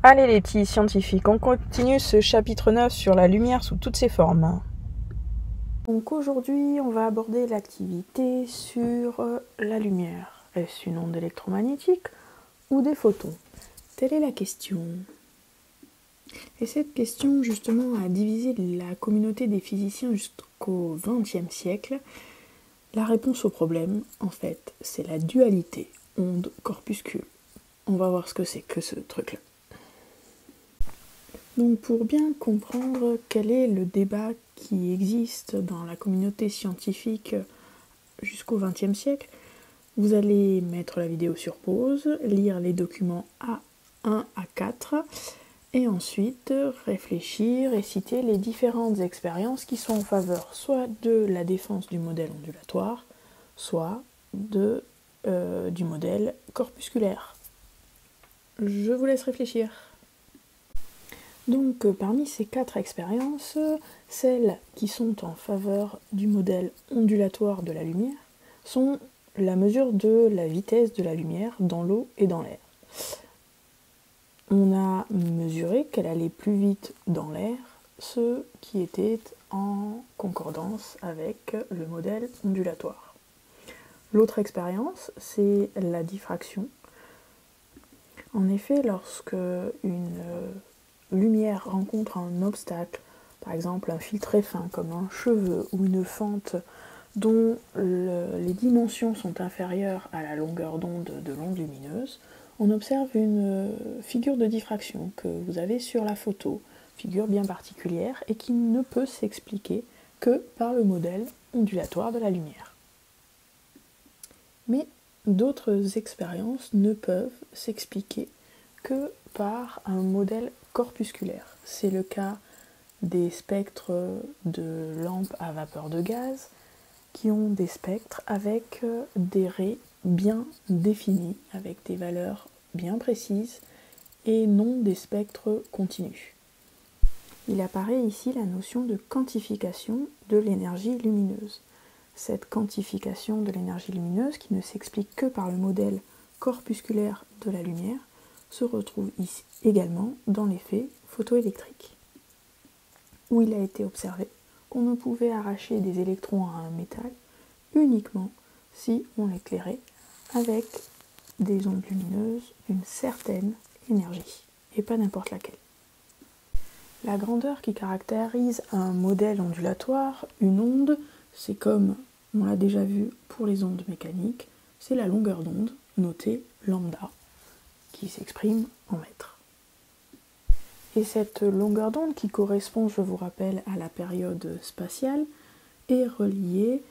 Allez les petits scientifiques, on continue ce chapitre 9 sur la lumière sous toutes ses formes. Donc aujourd'hui, on va aborder l'activité sur la lumière. Est-ce une onde électromagnétique ou des photons? Telle est la question. Et cette question, justement, a divisé la communauté des physiciens jusqu'au XXe siècle. La réponse au problème, en fait, c'est la dualité onde-corpuscule. On va voir ce que c'est que ce truc-là. Donc pour bien comprendre quel est le débat qui existe dans la communauté scientifique jusqu'au XXe siècle, vous allez mettre la vidéo sur pause, lire les documents A1 à 4 et ensuite réfléchir et citer les différentes expériences qui sont en faveur soit de la défense du modèle ondulatoire, soit du modèle corpusculaire. Je vous laisse réfléchir. Donc parmi ces 4 expériences, celles qui sont en faveur du modèle ondulatoire de la lumière sont la mesure de la vitesse de la lumière dans l'eau et dans l'air. On a mesuré qu'elle allait plus vite dans l'air, ce qui était en concordance avec le modèle ondulatoire. L'autre expérience, c'est la diffraction. En effet, lorsque une lumière rencontre un obstacle, par exemple un fil très fin comme un cheveu ou une fente dont les dimensions sont inférieures à la longueur d'onde de l'onde lumineuse, on observe une figure de diffraction que vous avez sur la photo, figure bien particulière et qui ne peut s'expliquer que par le modèle ondulatoire de la lumière. Mais d'autres expériences ne peuvent s'expliquer que par un modèle corpusculaire. C'est le cas des spectres de lampes à vapeur de gaz qui ont des spectres avec des raies bien définies, avec des valeurs bien précises et non des spectres continus. Il apparaît ici la notion de quantification de l'énergie lumineuse. Cette quantification de l'énergie lumineuse, qui ne s'explique que par le modèle corpusculaire de la lumière, se retrouve ici également dans l'effet photoélectrique, où il a été observé qu'on ne pouvait arracher des électrons à un métal uniquement si on l'éclairait avec des ondes lumineuses d'une certaine énergie, et pas n'importe laquelle. La grandeur qui caractérise un modèle ondulatoire, une onde, c'est comme on l'a déjà vu pour les ondes mécaniques, c'est la longueur d'onde, notée lambda, qui s'exprime en mètres. Et cette longueur d'onde qui correspond, je vous rappelle, à la période spatiale, est reliée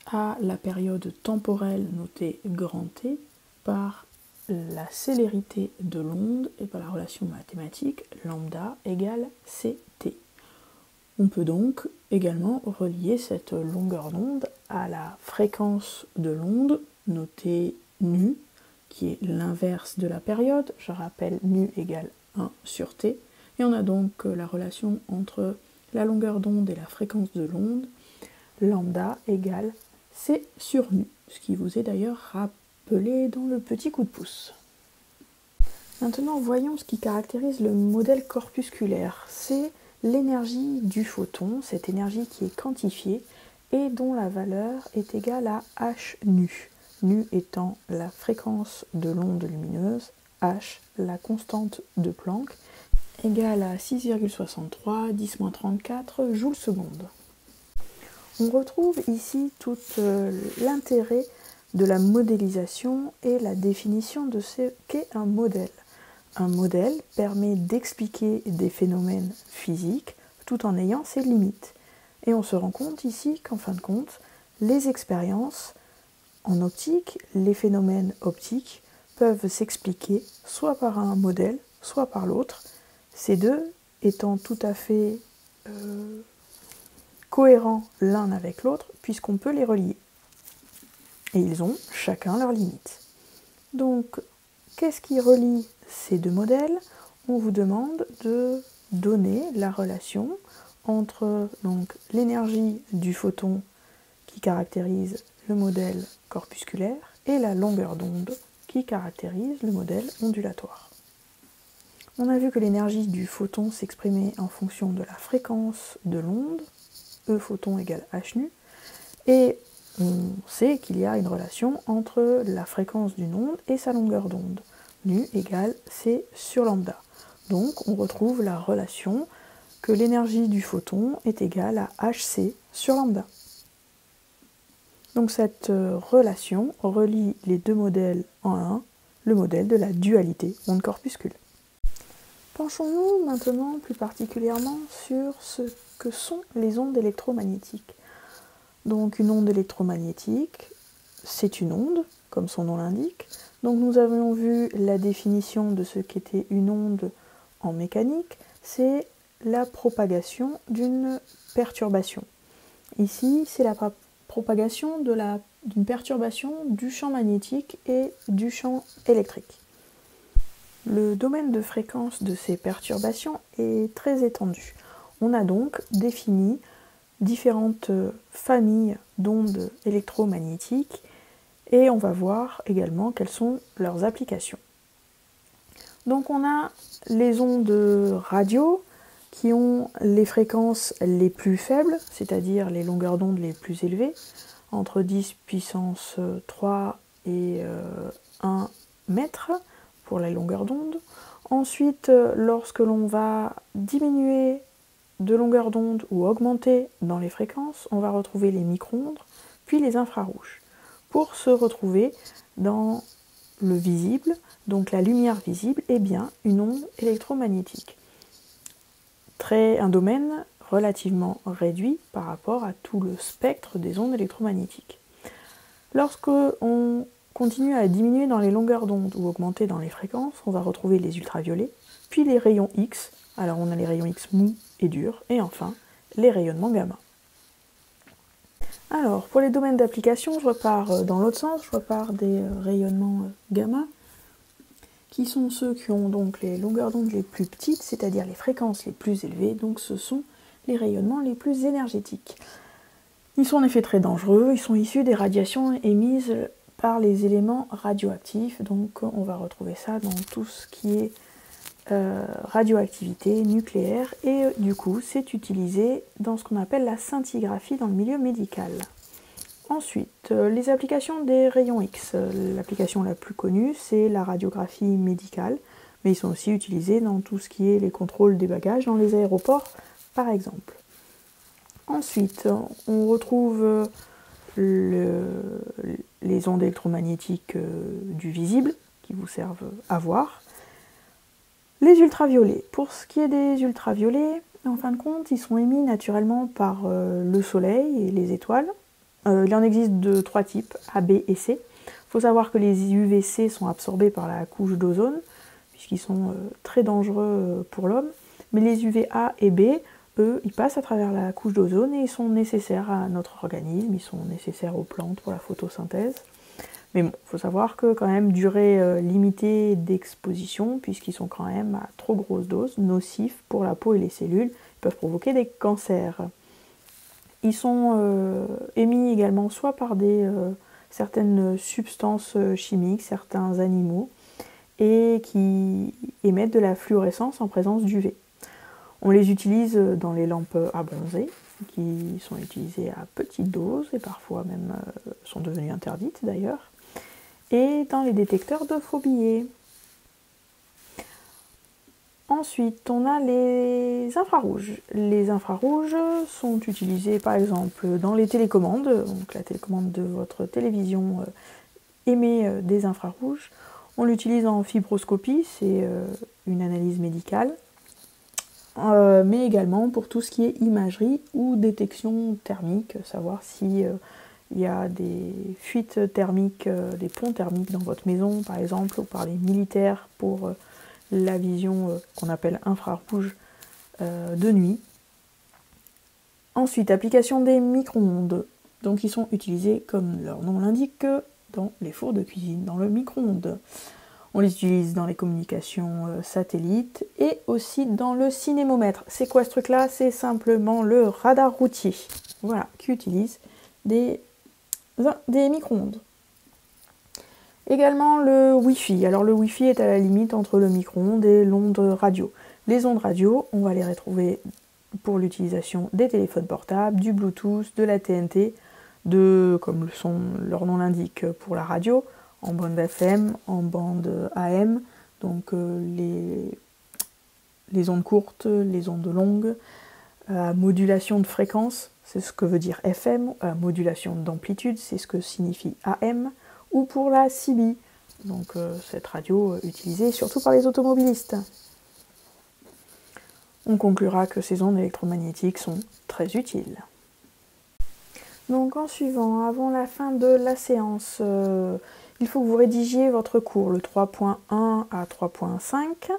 à la période temporelle notée grand T par la célérité de l'onde et par la relation mathématique lambda égale ct. On peut donc également relier cette longueur d'onde à la fréquence de l'onde notée nu, qui est l'inverse de la période. Je rappelle, nu égale 1 sur t. Et on a donc la relation entre la longueur d'onde et la fréquence de l'onde, lambda égale c sur nu, ce qui vous est d'ailleurs rappelé dans le petit coup de pouce. Maintenant, voyons ce qui caractérise le modèle corpusculaire. C'est l'énergie du photon, cette énergie qui est quantifiée et dont la valeur est égale à h nu. Nu étant la fréquence de l'onde lumineuse, h la constante de Planck, égale à 6,63 10-34 joules seconde. On retrouve ici tout l'intérêt de la modélisation et la définition de ce qu'est un modèle. Un modèle permet d'expliquer des phénomènes physiques tout en ayant ses limites. Et on se rend compte ici qu'en fin de compte, les expériences en optique, les phénomènes optiques peuvent s'expliquer soit par un modèle, soit par l'autre, ces deux étant tout à fait cohérents l'un avec l'autre puisqu'on peut les relier. Et ils ont chacun leurs limites. Donc, qu'est-ce qui relie ces deux modèles? On vous demande de donner la relation entre l'énergie du photon qui caractérise le modèle corpusculaire et la longueur d'onde qui caractérise le modèle ondulatoire. On a vu que l'énergie du photon s'exprimait en fonction de la fréquence de l'onde, E photon égale h nu, et on sait qu'il y a une relation entre la fréquence d'une onde et sa longueur d'onde. Nu égale C sur lambda. Donc on retrouve la relation que l'énergie du photon est égale à hc sur lambda. Donc cette relation relie les deux modèles en un, le modèle de la dualité onde-corpuscule. Penchons-nous maintenant plus particulièrement sur ce que sont les ondes électromagnétiques. Donc une onde électromagnétique, c'est une onde, comme son nom l'indique. Donc nous avons vu la définition de ce qu'était une onde en mécanique, c'est la propagation d'une perturbation. Ici, c'est la propagation d'une perturbation du champ magnétique et du champ électrique. Le domaine de fréquence de ces perturbations est très étendu. On a donc défini différentes familles d'ondes électromagnétiques et on va voir également quelles sont leurs applications. Donc on a les ondes radio qui ont les fréquences les plus faibles, c'est-à-dire les longueurs d'onde les plus élevées, entre 10 puissance 3 et 1 mètre pour la longueur d'onde. Ensuite, lorsque l'on va diminuer de longueur d'onde ou augmenter dans les fréquences, on va retrouver les micro-ondes, puis les infrarouges, pour se retrouver dans le visible. Donc la lumière visible est bien une onde électromagnétique. Un domaine relativement réduit par rapport à tout le spectre des ondes électromagnétiques. Lorsque on continue à diminuer dans les longueurs d'onde ou augmenter dans les fréquences, on va retrouver les ultraviolets, puis les rayons X. Alors on a les rayons X mous et durs, et enfin les rayonnements gamma. Alors pour les domaines d'application, je repars dans l'autre sens, je repars des rayonnements gamma, qui sont ceux qui ont donc les longueurs d'onde les plus petites, c'est-à-dire les fréquences les plus élevées, donc ce sont les rayonnements les plus énergétiques. Ils sont en effet très dangereux, ils sont issus des radiations émises par les éléments radioactifs, donc on va retrouver ça dans tout ce qui est radioactivité nucléaire, et du coup c'est utilisé dans ce qu'on appelle la scintigraphie dans le milieu médical. Ensuite, les applications des rayons X. L'application la plus connue, c'est la radiographie médicale, mais ils sont aussi utilisés dans tout ce qui est les contrôles des bagages dans les aéroports, par exemple. Ensuite, on retrouve les ondes électromagnétiques du visible, qui vous servent à voir. Les ultraviolets. Pour ce qui est des ultraviolets, en fin de compte, ils sont émis naturellement par le soleil et les étoiles. Il en existe de 3 types, A, B et C. Il faut savoir que les UVC sont absorbés par la couche d'ozone, puisqu'ils sont très dangereux pour l'homme. Mais les UVA et B, eux, ils passent à travers la couche d'ozone et ils sont nécessaires à notre organisme, ils sont nécessaires aux plantes pour la photosynthèse. Mais bon, il faut savoir que quand même, durée limitée d'exposition, puisqu'ils sont quand même à trop grosse dose, nocifs pour la peau et les cellules, ils peuvent provoquer des cancers. Ils sont émis également soit par certaines substances chimiques, certains animaux, et qui émettent de la fluorescence en présence d'UV. On les utilise dans les lampes à bronzer, qui sont utilisées à petite dose, et parfois même sont devenues interdites d'ailleurs, et dans les détecteurs de faux billets. Ensuite, on a les infrarouges. Les infrarouges sont utilisés par exemple dans les télécommandes. Donc la télécommande de votre télévision émet des infrarouges. On l'utilise en fibroscopie, c'est une analyse médicale. Mais également pour tout ce qui est imagerie ou détection thermique, savoir si il y a des fuites thermiques, des ponts thermiques dans votre maison par exemple, ou par les militaires pour la vision qu'on appelle infrarouge de nuit. Ensuite, application des micro-ondes. Donc ils sont utilisés, comme leur nom l'indique, dans les fours de cuisine, dans le micro-ondes. On les utilise dans les communications satellites et aussi dans le cinémomètre. C'est quoi ce truc-là? C'est simplement le radar routier, voilà, qui utilise des micro-ondes. Également le Wi-Fi. Alors le Wi-Fi est à la limite entre le micro-ondes et l'onde radio. Les ondes radio, on va les retrouver pour l'utilisation des téléphones portables, du Bluetooth, de la TNT, comme leur nom l'indique, pour la radio, en bande FM, en bande AM, donc les ondes courtes, les ondes longues, modulation de fréquence, c'est ce que veut dire FM, modulation d'amplitude, c'est ce que signifie AM, ou pour la CB, donc cette radio utilisée surtout par les automobilistes. On conclura que ces ondes électromagnétiques sont très utiles. Donc en suivant, avant la fin de la séance, il faut que vous rédigiez votre cours, le 3.1 à 3.5,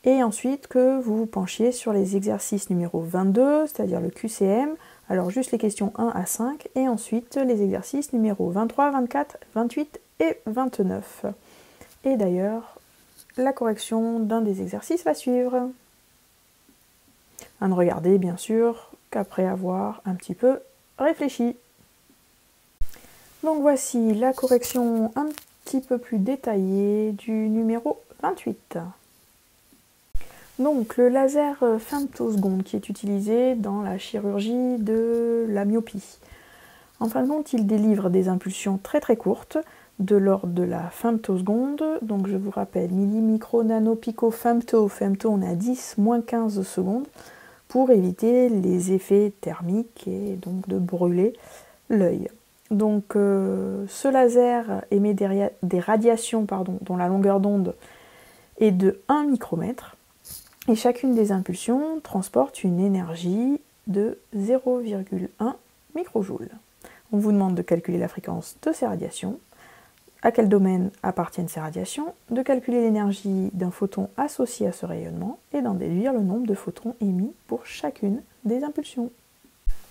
et ensuite que vous vous penchiez sur les exercices numéro 22, c'est-à-dire le QCM, alors juste les questions 1 à 5, et ensuite les exercices numéro 23, 24, 28 et 29. Et d'ailleurs, la correction d'un des exercices va suivre. À ne regarder bien sûr qu'après avoir un petit peu réfléchi. Donc voici la correction un petit peu plus détaillée du numéro 28. Donc le laser femtoseconde qui est utilisé dans la chirurgie de la myopie. En fin de compte, il délivre des impulsions très très courtes de l'ordre de la femtoseconde. Donc je vous rappelle, milli, micro, nano, pico, femto. Femto, on est à 10 moins 15 secondes pour éviter les effets thermiques et donc de brûler l'œil. Donc ce laser émet des radiations dont la longueur d'onde est de 1 micromètre. Et chacune des impulsions transporte une énergie de 0,1 microjoule. On vous demande de calculer la fréquence de ces radiations, à quel domaine appartiennent ces radiations, de calculer l'énergie d'un photon associé à ce rayonnement et d'en déduire le nombre de photons émis pour chacune des impulsions.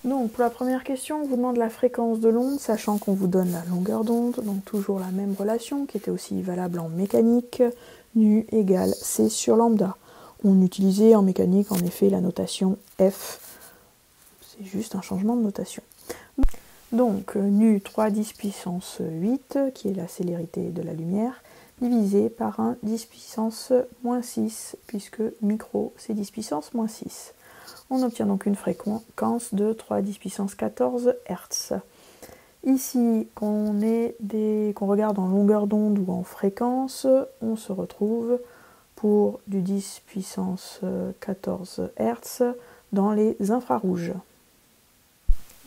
Donc pour la première question, on vous demande la fréquence de l'onde, sachant qu'on vous donne la longueur d'onde, donc toujours la même relation qui était aussi valable en mécanique, nu égale c sur lambda. On utilisait en mécanique en effet la notation F, c'est juste un changement de notation. Donc nu 3 10 puissance 8, qui est la célérité de la lumière, divisé par 1 10 puissance moins 6, puisque micro c'est 10 puissance moins 6. On obtient donc une fréquence de 3 10 puissance 14 Hz. Ici, qu'on regarde en longueur d'onde ou en fréquence, on se retrouve pour du 10 puissance 14 Hz dans les infrarouges.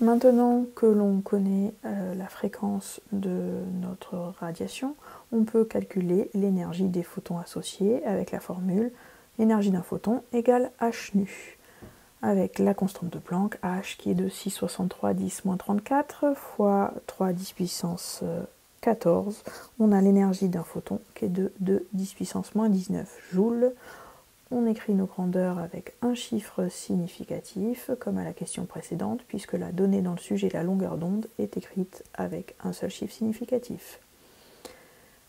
Maintenant que l'on connaît la fréquence de notre radiation, on peut calculer l'énergie des photons associés avec la formule l'énergie d'un photon égale h nu, avec la constante de Planck, h qui est de 6,63 10-34 fois 3 10 puissance 14, on a l'énergie d'un photon qui est de 2 10 puissance moins 19 joules. On écrit nos grandeurs avec un chiffre significatif, comme à la question précédente, puisque la donnée dans le sujet, la longueur d'onde, est écrite avec un seul chiffre significatif.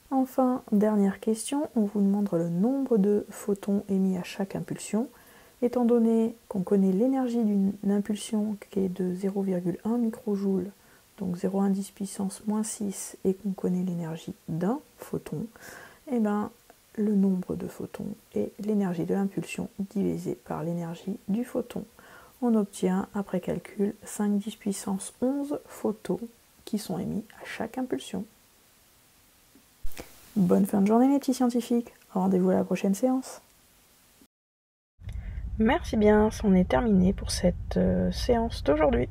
Enfin, dernière question, on vous demande le nombre de photons émis à chaque impulsion. Étant donné qu'on connaît l'énergie d'une impulsion qui est de 0,1 microjoule, donc 0,1 10 puissance moins 6, et qu'on connaît l'énergie d'un photon, et bien le nombre de photons est l'énergie de l'impulsion divisée par l'énergie du photon. On obtient, après calcul, 5 10 puissance 11 photons qui sont émis à chaque impulsion. Bonne fin de journée mes petits scientifiques, rendez-vous à la prochaine séance. Merci bien, c'en est terminé pour cette séance d'aujourd'hui.